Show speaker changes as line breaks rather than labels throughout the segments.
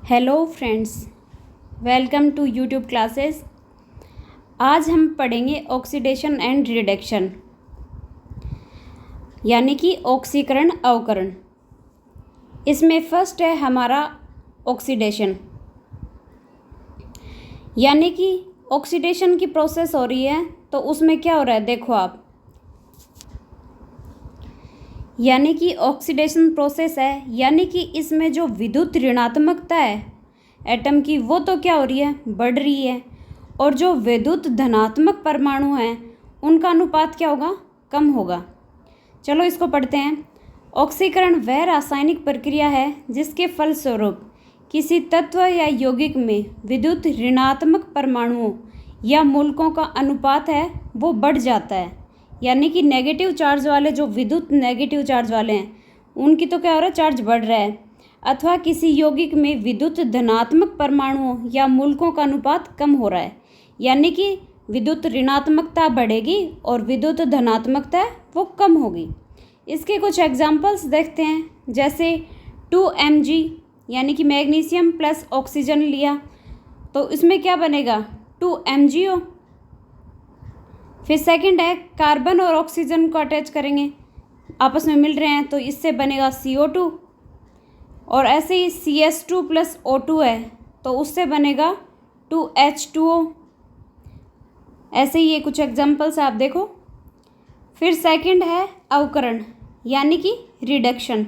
Hello friends, welcome to YouTube classes. आज हम पढ़ेंगे ऑक्सीडेशन एंड रिडक्शन, यानी कि ऑक्सीकरण अवकरण। इसमें फर्स्ट है हमारा ऑक्सीडेशन, यानी कि ऑक्सीडेशन की प्रोसेस हो रही है। तो उसमें क्या हो रहा है देखो आप, यानी कि ऑक्सीडेशन प्रोसेस है, यानी कि इसमें जो विद्युत ऋणात्मकता है एटम की वो तो क्या हो रही है, बढ़ रही है। और जो विद्युत धनात्मक परमाणु हैं उनका अनुपात क्या होगा, कम होगा। चलो इसको पढ़ते हैं। ऑक्सीकरण वह रासायनिक प्रक्रिया है जिसके फलस्वरूप किसी तत्व या यौगिक में विद्युत ऋणात्मक परमाणुओं या मूलकों का अनुपात है वो बढ़ जाता है। यानी कि नेगेटिव चार्ज वाले, जो विद्युत नेगेटिव चार्ज वाले हैं, उनकी तो क्या हो रहा है, चार्ज बढ़ रहा है। अथवा किसी यौगिक में विद्युत धनात्मक परमाणुओं या मूलकों का अनुपात कम हो रहा है। यानी कि विद्युत ऋणात्मकता बढ़ेगी और विद्युत धनात्मकता वो कम होगी। इसके कुछ एग्जाम्पल्स देखते हैं, जैसे 2Mg यानी कि मैग्नीशियम प्लस ऑक्सीजन लिया तो इसमें क्या बनेगा, 2MgO। फिर सेकंड है कार्बन और ऑक्सीजन को अटैच करेंगे, आपस में मिल रहे हैं तो इससे बनेगा CO2। और ऐसे ही CS2 प्लस O2 है तो उससे बनेगा 2H2O। ऐसे ही ये कुछ एग्जांपल्स आप देखो। फिर सेकंड है अवकरण, यानी कि रिडक्शन।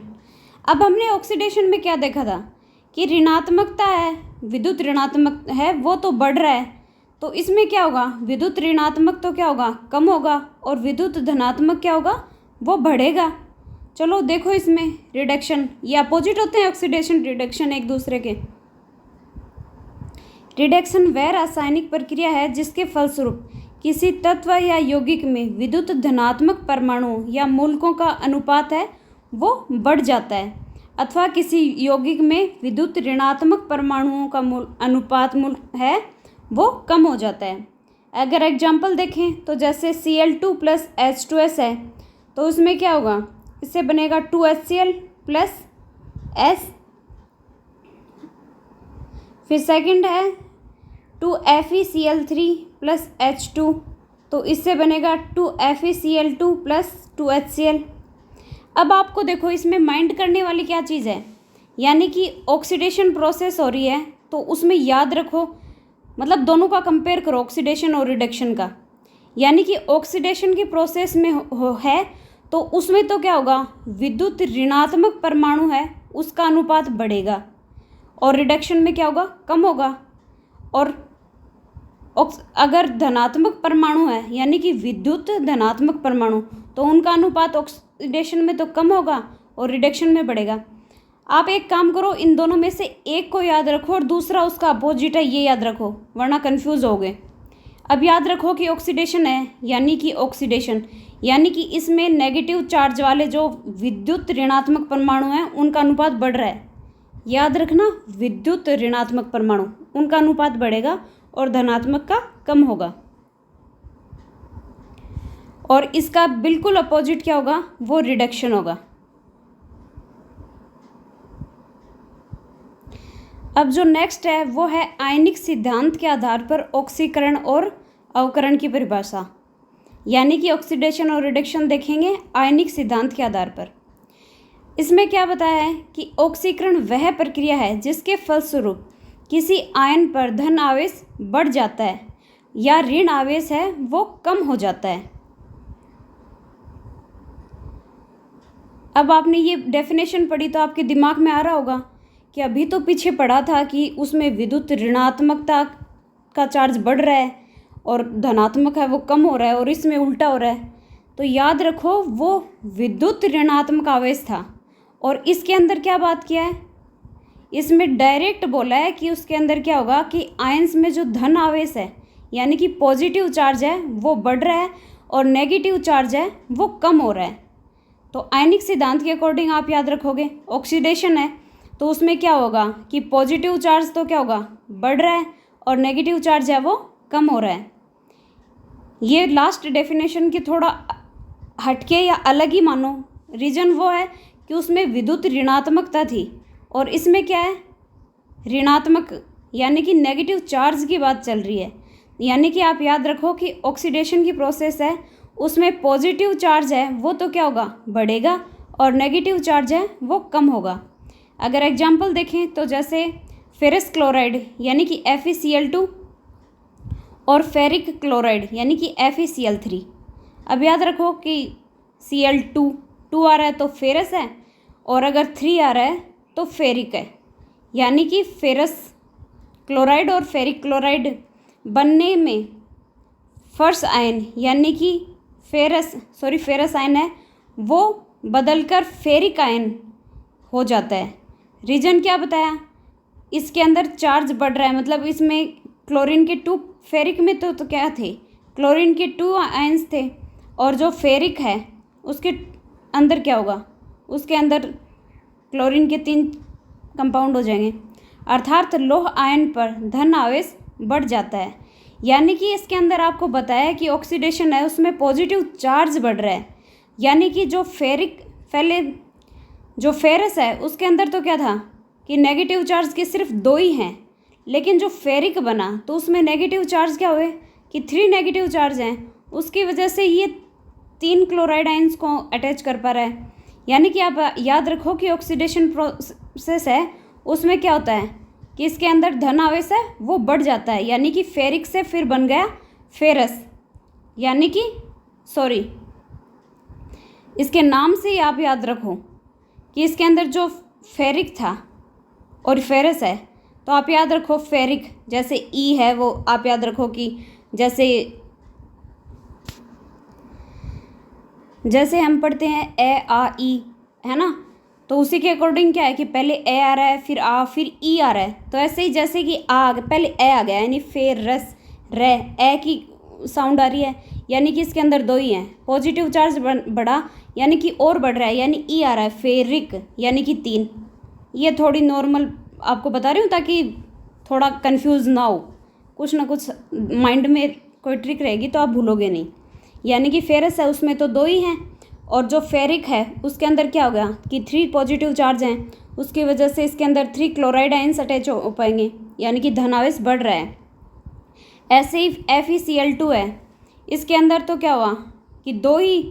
अब हमने ऑक्सीडेशन में क्या देखा था कि ऋणात्मकता है, विद्युत ऋणात्मक है वो तो बढ़ रहा है। तो इसमें क्या होगा, विद्युत ऋणात्मक तो क्या होगा, कम होगा, और विद्युत धनात्मक क्या होगा, वो बढ़ेगा। चलो देखो इसमें रिडक्शन, ये अपोजिट होते हैं ऑक्सीडेशन रिडक्शन एक दूसरे के। रिडक्शन वह रासायनिक प्रक्रिया है जिसके फलस्वरूप किसी तत्व या यौगिक में विद्युत धनात्मक परमाणुओं या मूलकों का अनुपात है वो बढ़ जाता है। अथवा किसी यौगिक में विद्युत ऋणात्मक परमाणुओं का अनुपात है वो कम हो जाता है। अगर एग्जाम्पल देखें तो जैसे Cl2 प्लस H2S है तो उसमें क्या होगा, इससे बनेगा 2HCl प्लस S। फिर सेकंड है 2FeCl3 प्लस H2 तो इससे बनेगा 2FeCl2 प्लस 2HCl। अब आपको देखो इसमें माइंड करने वाली क्या चीज़ है, यानी कि ऑक्सीडेशन प्रोसेस हो रही है तो उसमें याद रखो, मतलब दोनों का कंपेयर करो, ऑक्सीडेशन और रिडक्शन का। यानी कि ऑक्सीडेशन की प्रोसेस में है तो उसमें तो क्या होगा, विद्युत ऋणात्मक परमाणु है उसका अनुपात बढ़ेगा, और रिडक्शन में क्या होगा, कम होगा। और अगर धनात्मक परमाणु है यानी कि विद्युत धनात्मक परमाणु, तो उनका अनुपात ऑक्सीडेशन में तो कम होगा और रिडक्शन में बढ़ेगा। आप एक काम करो, इन दोनों में से एक को याद रखो और दूसरा उसका अपोजिट है ये याद रखो, वरना कंफ्यूज होगे। अब याद रखो कि ऑक्सीडेशन है, यानी कि ऑक्सीडेशन यानी कि इसमें नेगेटिव चार्ज वाले जो विद्युत ऋणात्मक परमाणु हैं उनका अनुपात बढ़ रहा है। याद रखना, विद्युत ऋणात्मक परमाणु उनका अनुपात बढ़ेगा और धनात्मक का कम होगा। और इसका बिल्कुल अपोजिट क्या होगा, वो रिडक्शन होगा। अब जो नेक्स्ट है वो है आयनिक सिद्धांत के आधार पर ऑक्सीकरण और अवकरण की परिभाषा, यानी कि ऑक्सीडेशन और रिडक्शन देखेंगे आयनिक सिद्धांत के आधार पर। इसमें क्या बताया है कि ऑक्सीकरण वह प्रक्रिया है जिसके फलस्वरूप किसी आयन पर धन आवेश बढ़ जाता है या ऋण आवेश है वो कम हो जाता है। अब आपने ये डेफिनेशन पढ़ी तो आपके दिमाग में आ रहा होगा कि अभी तो पीछे पढ़ा था कि उसमें विद्युत ऋणात्मकता का चार्ज बढ़ रहा है और धनात्मक है वो कम हो रहा है, और इसमें उल्टा हो रहा है। तो याद रखो वो विद्युत ऋणात्मक आवेश था, और इसके अंदर क्या बात किया है, इसमें डायरेक्ट बोला है कि उसके अंदर क्या होगा कि आयंस में जो धन आवेश है यानी कि पॉजिटिव चार्ज है वो बढ़ रहा है और नेगेटिव चार्ज है वो कम हो रहा है। तो आयनिक सिद्धांत के अकॉर्डिंग आप याद रखोगे ऑक्सीडेशन है तो उसमें क्या होगा कि पॉजिटिव चार्ज तो क्या होगा, बढ़ रहा है, और नेगेटिव चार्ज है वो कम हो रहा है। ये लास्ट डेफिनेशन की थोड़ा हटके या अलग ही मानो, रीज़न वो है कि उसमें विद्युत ऋणात्मकता थी और इसमें क्या है, ऋणात्मक यानी कि नेगेटिव चार्ज की बात चल रही है। यानी कि आप याद रखो कि ऑक्सीडेशन की प्रोसेस है, उसमें पॉजिटिव चार्ज है वो तो क्या होगा, बढ़ेगा, और नेगेटिव चार्ज है वो कम होगा। अगर एग्जाम्पल देखें तो जैसे फेरस क्लोराइड यानी कि FeCl2 और फेरिक क्लोराइड यानी कि FeCl3। अब याद रखो कि Cl2 आ रहा है तो फेरस है, और अगर 3 आ रहा है तो फेरिक है। यानी कि फेरस क्लोराइड और फेरिक क्लोराइड बनने में फर्स्ट आयन यानी कि फेरस आयन है वो बदलकर फेरिक आयन हो जाता है। रीजन क्या बताया, इसके अंदर चार्ज बढ़ रहा है, मतलब इसमें क्लोरीन के 2, फेरिक में तो क्या थे, क्लोरीन के 2 आयन्स थे, और जो फेरिक है उसके अंदर क्या होगा, उसके अंदर क्लोरीन के 3 कंपाउंड हो जाएंगे, अर्थात लोह आयन पर धन आवेश बढ़ जाता है। यानी कि इसके अंदर आपको बताया कि ऑक्सीडेशन है उसमें पॉजिटिव चार्ज बढ़ रहा है। यानी कि जो फेरस है उसके अंदर तो क्या था कि नेगेटिव चार्ज के सिर्फ 2 ही हैं, लेकिन जो फेरिक बना तो उसमें नेगेटिव चार्ज क्या हुए कि 3 नेगेटिव चार्ज हैं, उसकी वजह से ये 3 क्लोराइड आयंस को अटैच कर पा रहा है। यानी कि आप याद रखो कि ऑक्सीडेशन प्रोसेस है उसमें क्या होता है कि इसके अंदर धन आवेश है वो बढ़ जाता है। यानी कि फेरिक से फिर बन गया फेरस, यानी कि इसके नाम से ही आप याद रखो कि इसके अंदर जो फेरिक था और फेरस है, तो आप याद रखो फेरिक जैसे ई है वो आप याद रखो कि जैसे हम पढ़ते हैं ए आ ई, है ना, तो उसी के अकॉर्डिंग क्या है कि पहले ए आ रहा है फिर आ फिर ई आ रहा है। तो ऐसे ही जैसे कि पहले ए आ गया यानी फेरस रे, ए की साउंड आ रही है, यानी कि इसके अंदर 2 ही हैं, पॉजिटिव चार्ज बढ़ा यानी कि और बढ़ रहा है, यानी ई आ रहा है, फेरिक यानी कि 3। ये थोड़ी नॉर्मल आपको बता रही हूँ ताकि थोड़ा कंफ्यूज ना हो, कुछ ना कुछ माइंड में कोई ट्रिक रहेगी तो आप भूलोगे नहीं। यानी कि फेरस है उसमें तो 2 ही हैं, और जो फेरिक है उसके अंदर क्या हो गया कि 3 पॉजिटिव चार्ज हैं, उसकी वजह से इसके अंदर 3 क्लोराइड आयंस अटैच हो पाएंगे, यानी कि धनावेश बढ़ रहा है। ऐसे ही FeCl2 है, इसके अंदर तो क्या हुआ कि 2 ही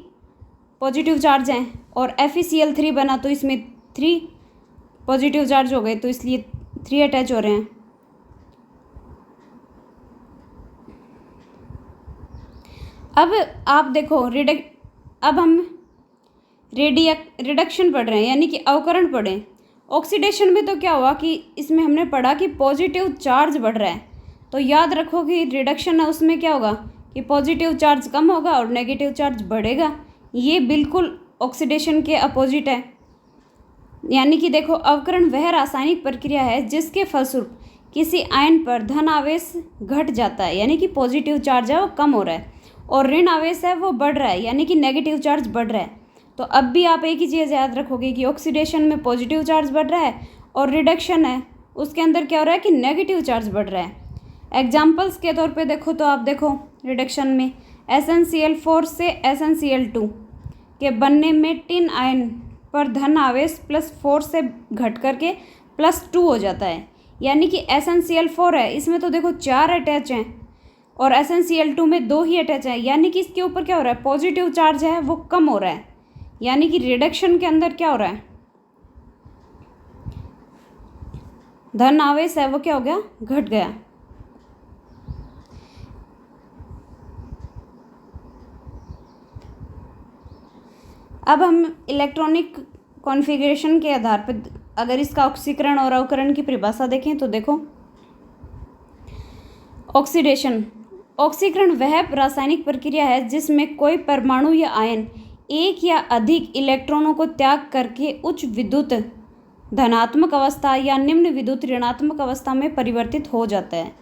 पॉजिटिव चार्ज हैं, और FeCl3 बना तो इसमें 3 पॉजिटिव चार्ज हो गए, तो इसलिए 3 अटैच हो रहे हैं। अब आप देखो अब हम रिडक्शन पढ़ रहे हैं, यानी कि अवकरण पढ़ें। ऑक्सीडेशन में तो क्या हुआ कि इसमें हमने पढ़ा कि पॉजिटिव चार्ज बढ़ रहा है, तो याद रखो कि रिडक्शन है उसमें क्या होगा कि पॉजिटिव चार्ज कम होगा और नेगेटिव चार्ज बढ़ेगा। ये बिल्कुल ऑक्सीडेशन के अपोजिट है। यानी कि देखो अवकरण वह रासायनिक प्रक्रिया है जिसके फलस्वरूप किसी आयन पर धन आवेश घट जाता है, यानी कि पॉजिटिव चार्ज है वो कम हो रहा है, और ऋण आवेश है वो बढ़ रहा है, यानी कि नेगेटिव चार्ज बढ़ रहा है। तो अब भी आप एक ही चीज़ याद रखोगे कि ऑक्सीडेशन में पॉजिटिव चार्ज बढ़ रहा है, और रिडक्शन है उसके अंदर क्या हो रहा है कि नेगेटिव चार्ज बढ़ रहा है। एग्जाम्पल्स के तौर पे देखो तो आप देखो रिडक्शन में SnCl4 से SnCl2 के बनने में टिन आयन पर धन आवेश +4 से घट करके +2 हो जाता है। यानी कि SnCl4 है इसमें तो देखो 4 अटैच हैं, और SnCl2 में 2 ही अटैच हैं, यानी कि इसके ऊपर क्या हो रहा है, पॉजिटिव चार्ज है वो कम हो रहा है। यानी कि रिडक्शन के अंदर क्या हो रहा है, धन आवेश है वो क्या हो गया, घट गया। अब हम इलेक्ट्रॉनिक कॉन्फ़िगरेशन के आधार पर अगर इसका ऑक्सीकरण और अवकरण की परिभाषा देखें तो देखो ऑक्सीकरण वह रासायनिक प्रक्रिया है जिसमें कोई परमाणु या आयन एक या अधिक इलेक्ट्रॉनों को त्याग करके उच्च विद्युत धनात्मक अवस्था या निम्न विद्युत ऋणात्मक अवस्था में परिवर्तित हो जाता है।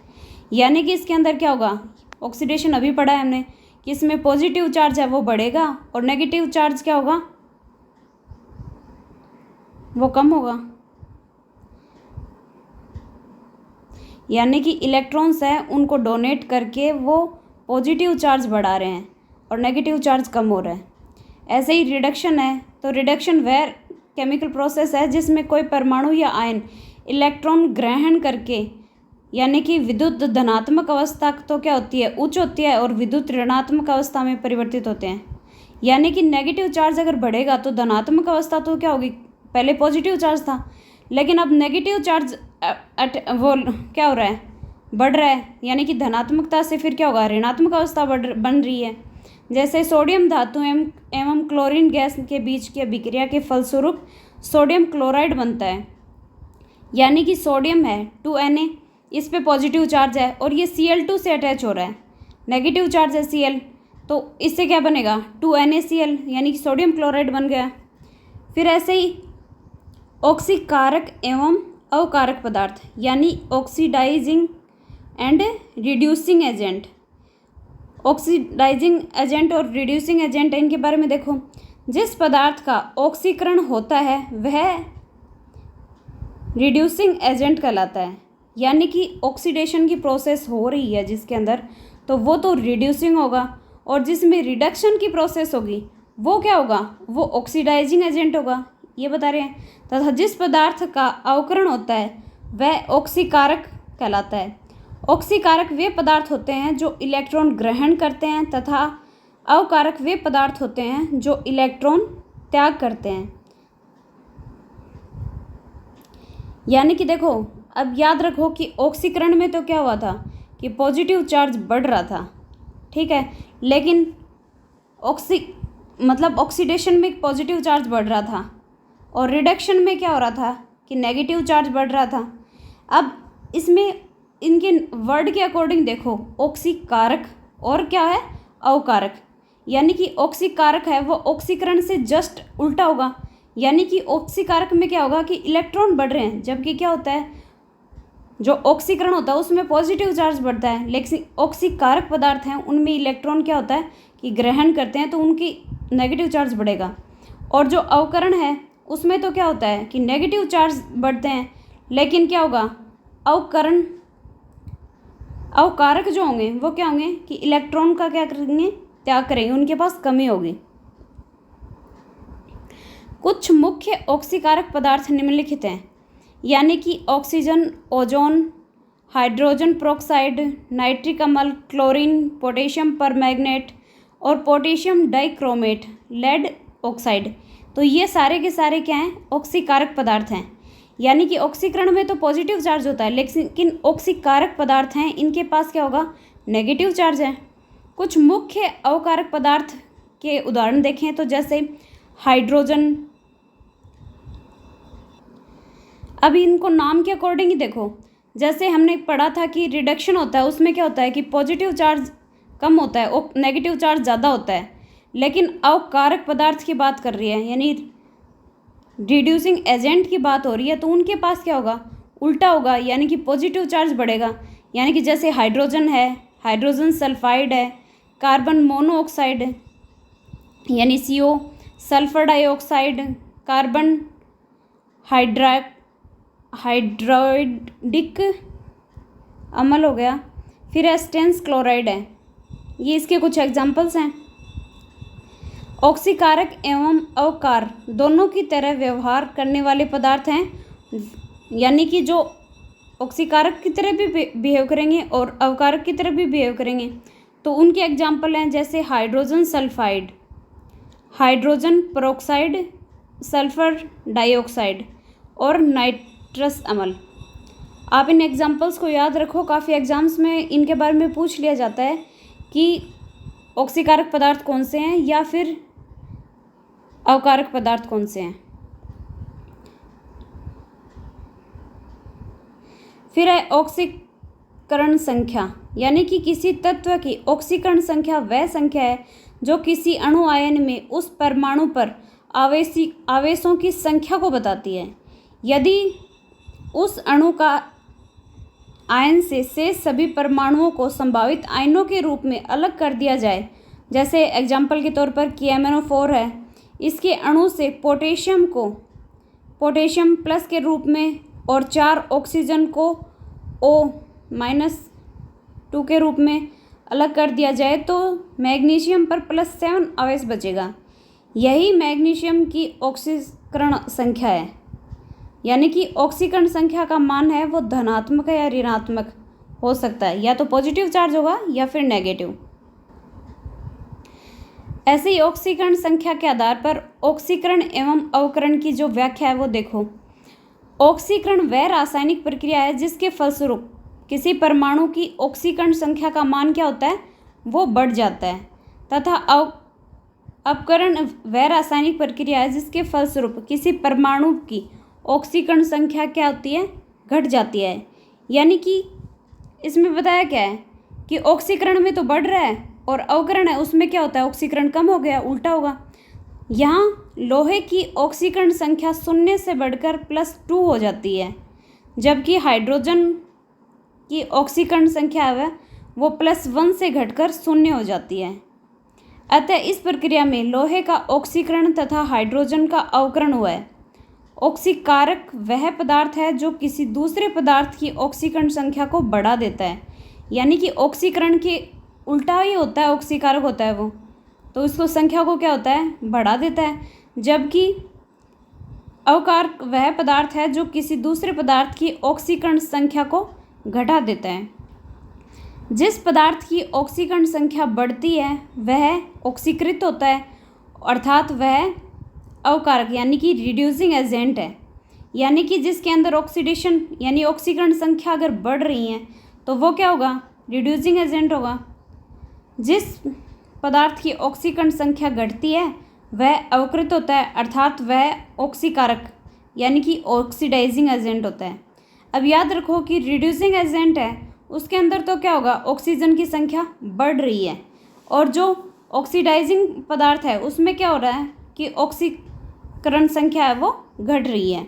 यानी कि इसके अंदर क्या होगा, ऑक्सीडेशन अभी पढ़ा है हमने कि इसमें पॉजिटिव चार्ज है वो बढ़ेगा और नेगेटिव चार्ज क्या होगा, वो कम होगा। यानी कि इलेक्ट्रॉन्स हैं उनको डोनेट करके वो पॉजिटिव चार्ज बढ़ा रहे हैं और नेगेटिव चार्ज कम हो रहा है। ऐसे ही रिडक्शन है, तो रिडक्शन वह केमिकल प्रोसेस है जिसमें कोई परमाणु या आयन इलेक्ट्रॉन ग्रहण करके, यानी कि विद्युत धनात्मक अवस्था तो क्या होती है, उच्च होती है, और विद्युत ऋणात्मक अवस्था में परिवर्तित होते हैं। यानी कि नेगेटिव चार्ज अगर बढ़ेगा तो धनात्मक अवस्था तो क्या होगी, पहले पॉजिटिव चार्ज था, लेकिन अब नेगेटिव चार्ज वो क्या हो रहा है, बढ़ रहा है, यानी कि धनात्मकता से फिर क्या होगा, ऋणात्मक अवस्था बन रही है। जैसे सोडियम धातु एवं क्लोरीन गैस के बीच की अभिक्रिया के फलस्वरूप सोडियम क्लोराइड बनता है। यानी कि सोडियम है 2Na, इस पे पॉजिटिव चार्ज है और ये Cl2 से अटैच हो रहा है, नेगेटिव चार्ज है Cl, तो इससे क्या बनेगा 2NaCl, यानी कि सोडियम क्लोराइड बन गया। फिर ऐसे ही ऑक्सीकारक एवं अवकारक पदार्थ, यानी oxidising and reducing agent. Oxidising agent और रिड्यूसिंग एजेंट, इनके बारे में देखो। जिस पदार्थ का ऑक्सीकरण होता है वह रिड्यूसिंग एजेंट कहलाता है। यानी कि ऑक्सीडेशन की प्रोसेस हो रही है जिसके अंदर, तो वो तो रिड्यूसिंग होगा, और जिसमें रिडक्शन की प्रोसेस होगी वो क्या होगा, वो ऑक्सीडाइजिंग एजेंट होगा, ये बता रहे हैं। तथा जिस पदार्थ का अवकरण होता है वह ऑक्सीकारक कहलाता है। ऑक्सीकारक वे पदार्थ होते हैं जो इलेक्ट्रॉन ग्रहण करते हैं, तथा अवकारक वे पदार्थ होते हैं जो इलेक्ट्रॉन त्याग करते हैं। यानी कि देखो, अब याद रखो कि ऑक्सीकरण में तो क्या हुआ था कि पॉजिटिव चार्ज बढ़ रहा था, ठीक है, लेकिन ऑक्सीडेशन में पॉजिटिव चार्ज बढ़ रहा था, और रिडक्शन में क्या हो रहा था कि नेगेटिव चार्ज बढ़ रहा था। अब इसमें इनके वर्ड के अकॉर्डिंग देखो, ऑक्सीकारक और क्या है, अवकारक। यानी कि ऑक्सीकारक है वो ऑक्सीकरण से जस्ट उल्टा होगा, यानी कि ऑक्सीकारक में क्या होगा कि इलेक्ट्रॉन बढ़ रहे हैं, जबकि क्या होता है, जो ऑक्सीकरण होता है उसमें पॉजिटिव चार्ज बढ़ता है, लेकिन ऑक्सीकारक पदार्थ हैं उनमें इलेक्ट्रॉन क्या होता है कि ग्रहण करते हैं, तो उनकी नेगेटिव चार्ज बढ़ेगा। और जो अवकरण है उसमें तो क्या होता है कि नेगेटिव चार्ज बढ़ते हैं, लेकिन क्या होगा, अवकारक जो होंगे वो क्या होंगे कि इलेक्ट्रॉन का क्या करेंगे, त्याग करेंगे, उनके पास कमी होगी। कुछ मुख्य ऑक्सीकारक पदार्थ निम्नलिखित हैं, यानी कि oxygen, ozone, hydrogen peroxide, nitric अम्ल, क्लोरीन, पोटेशियम परमैंगनेट और पोटेशियम डाइक्रोमेट, लेड ऑक्साइड। तो ये सारे के सारे क्या हैं, ऑक्सीकारक पदार्थ हैं। यानी कि ऑक्सीकरण में तो पॉजिटिव चार्ज होता है, लेकिन ऑक्सीकारक पदार्थ हैं इनके पास क्या होगा, नेगेटिव चार्ज है। कुछ मुख्य अवकारक पदार्थ के उदाहरण देखें तो जैसे हाइड्रोजन। अभी इनको नाम के अकॉर्डिंग ही देखो, जैसे हमने पढ़ा था कि रिडक्शन होता है उसमें क्या होता है कि पॉजिटिव चार्ज कम होता है, नेगेटिव चार्ज ज़्यादा होता है, लेकिन अवकारक पदार्थ की बात कर रही है, यानी रिड्यूसिंग एजेंट की बात हो रही है, तो उनके पास क्या होगा, उल्टा होगा, यानी कि पॉजिटिव चार्ज बढ़ेगा। यानी कि जैसे हाइड्रोजन है, हाइड्रोजन सल्फाइड है, कार्बन मोनोऑक्साइड यानी CO, सल्फर डाइऑक्साइड, कार्बन हाइड्रोइडिक अम्ल हो गया, फिर एस्टेंस क्लोराइड है। ये इसके कुछ एग्जाम्पल्स हैं। ऑक्सीकारक एवं अवकार दोनों की तरह व्यवहार करने वाले पदार्थ हैं, यानी कि जो ऑक्सीकारक की तरह भी बिहेव करेंगे और अवकारक की तरह भी बिहेव करेंगे। तो उनके एग्जाम्पल हैं जैसे hydrogen sulphide, hydrogen peroxide, sulphur dioxide और नाइट्रस अम्ल। आप इन एग्जाम्पल्स को याद रखो, काफ़ी एग्जाम्स में इनके बारे में पूछ लिया जाता है कि ऑक्सीकारक पदार्थ कौन से हैं या फिर अवकारक पदार्थ कौन से हैं। फिर है ऑक्सीकरण संख्या, यानी कि किसी तत्व की ऑक्सीकरण संख्या वह संख्या है जो किसी अणु आयन में उस परमाणु पर आवेशों की संख्या को बताती है। यदि उस अणु का आयन से शेष सभी परमाणुओं को संभावित आयनों के रूप में अलग कर दिया जाए, जैसे एग्जाम्पल के तौर पर KMnO4 है, इसके अणु से पोटेशियम को पोटेशियम प्लस के रूप में और 4 ऑक्सीजन को O-2 के रूप में अलग कर दिया जाए तो मैग्नीशियम पर +7 आवेश बचेगा। यही मैग्नीशियम की ऑक्सीकरण संख्या है। यानी कि ऑक्सीकरण संख्या का मान है वो धनात्मक है या ऋणात्मक हो सकता है, या तो पॉजिटिव चार्ज होगा या फिर नेगेटिव। ऐसे ही ऑक्सीकरण संख्या के आधार पर ऑक्सीकरण एवं अवकरण की जो व्याख्या है वो देखो। ऑक्सीकरण वह रासायनिक प्रक्रिया है जिसके फलस्वरूप किसी परमाणु की ऑक्सीकरण संख्या का मान क्या होता है, वो बढ़ जाता है, तथा अपकरण वह रासायनिक प्रक्रिया है जिसके फलस्वरूप किसी परमाणु की ऑक्सीकरण संख्या क्या होती है, घट जाती है। यानी कि इसमें बताया क्या है कि ऑक्सीकरण में तो बढ़ रहा है और अवकरण है उसमें क्या होता है, ऑक्सीकरण कम हो गया, उल्टा होगा। यहाँ लोहे की ऑक्सीकरण संख्या 0 से बढ़कर +2 हो जाती है, जबकि हाइड्रोजन की ऑक्सीकरण संख्या है वो +1 से घटकर 0 हो जाती है। अतः इस प्रक्रिया में लोहे का ऑक्सीकरण तथा हाइड्रोजन का अवकरण हुआ है। ऑक्सीकारक वह पदार्थ है जो किसी दूसरे पदार्थ की ऑक्सीकरण संख्या को बढ़ा देता है। यानी कि ऑक्सीकरण के उल्टा ही होता है, ऑक्सीकारक होता है वो, तो इसको संख्या को क्या होता है, बढ़ा देता है। जबकि अवकारक वह पदार्थ है जो किसी दूसरे पदार्थ की ऑक्सीकरण संख्या को घटा देता है। जिस पदार्थ की ऑक्सीकरण संख्या बढ़ती है वह ऑक्सीकृत होता है, अर्थात वह अवकारक यानी कि रिड्यूसिंग एजेंट है। यानी कि जिसके अंदर ऑक्सीडेशन यानी ऑक्सीकरण संख्या अगर बढ़ रही है तो वो क्या होगा, रिड्यूसिंग एजेंट होगा। जिस पदार्थ की ऑक्सीकरण संख्या घटती है वह अवकृत होता है, अर्थात वह ऑक्सीकारक यानी कि ऑक्सीडाइजिंग एजेंट होता है। अब याद रखो कि रिड्यूसिंग एजेंट है उसके अंदर तो क्या होगा, ऑक्सीजन की संख्या बढ़ रही है, और जो ऑक्सीडाइजिंग पदार्थ है उसमें क्या हो रहा है कि ऑक्सीकरण संख्या है वो घट रही है।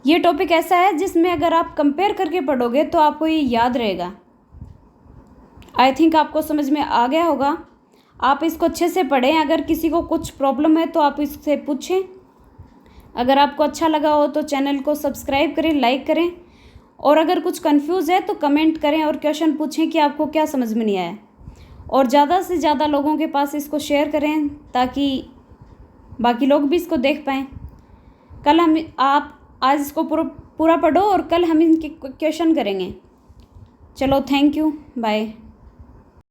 ये टॉपिक ऐसा है जिसमें अगर आप कंपेयर करके पढ़ोगे तो आपको ये याद रहेगा। आई थिंक आपको समझ में आ गया होगा। आप इसको अच्छे से पढ़ें। अगर किसी को कुछ प्रॉब्लम है तो आप इससे पूछें। अगर आपको अच्छा लगा हो तो चैनल को सब्सक्राइब करें, लाइक करें, और अगर कुछ कंफ्यूज है तो कमेंट करें और क्वेश्चन पूछें कि आपको क्या समझ में नहीं आया। और ज़्यादा से ज़्यादा लोगों के पास इसको शेयर करें ताकि बाकी लोग भी इसको देख पाएँ। कल आप आज इसको पूरा पढ़ो और कल हम इनके क्वेश्चन करेंगे। चलो, थैंक यू, बाय।